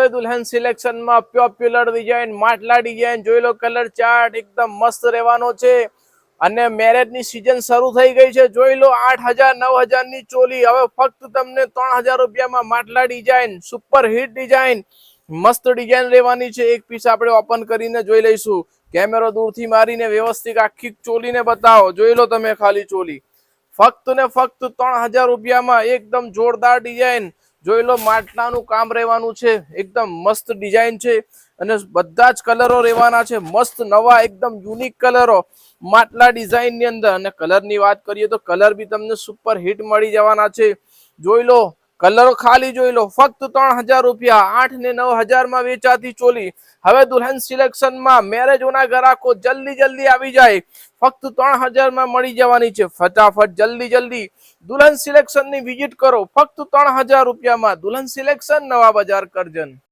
હવે દુલ્હન સિલેક્શન માં popular design માટલા ડિઝાઇન જોઈ લો, કલર ચાર્ટ એકદમ મસ્ત રહેવાનો છે અને મેરેજ ની સીઝન શરૂ થઈ ગઈ છે। જોઈ લો 8000 9000 ની ચોલી હવે ફક્ત તમને 3000 રૂપિયામાં માટલા ડિઝાઇન સુપર હિટ ડિઝાઇન મસ્ત ડિઝાઇન રહેવાની છે। એક પીસ આપણે ઓપન કરીને જોઈ લઈશું। કેમેરો દૂરથી મારીને વ્યવસ્થિત આખી ચોલીને બતાવો। જોઈ લો તમે ખાલી ચોલી ફક્ત ને ફક્ત 3000 રૂપિયામાં એકદમ જોરદાર ડિઝાઇન। જોઈ લો માટલાનું કામ રહેવાનું છે, એકદમ મસ્ત ડિઝાઇન છે અને બધા જ કલરો રહેવાના છે મસ્ત નવા એકદમ યુનિક કલરો માટલા ડિઝાઇન ની અંદર। અને કલર ની વાત કરીએ તો કલર બી તમને સુપર હિટ મળી જવાના છે। જોઈ લો કલરો ખાલી જોઈ લો ફક્ત 3000 રૂપિયા 8 ને 9000 માં વેચાતી ચોલી હવે દુલ્હન સિલેક્શન માં મેરેજોના ગ્રાહકો જલ્દી આવી જાય, ફક્ત 3000 માં મળી જવાની છે। ફટાફટ જલ્દી દુલ્હન સિલેક્શન ની વિઝિટ કરો, ફક્ત 3000 રૂપિયામાં દુલ્હન સિલેક્શન, નવા બજાર, કરજણ।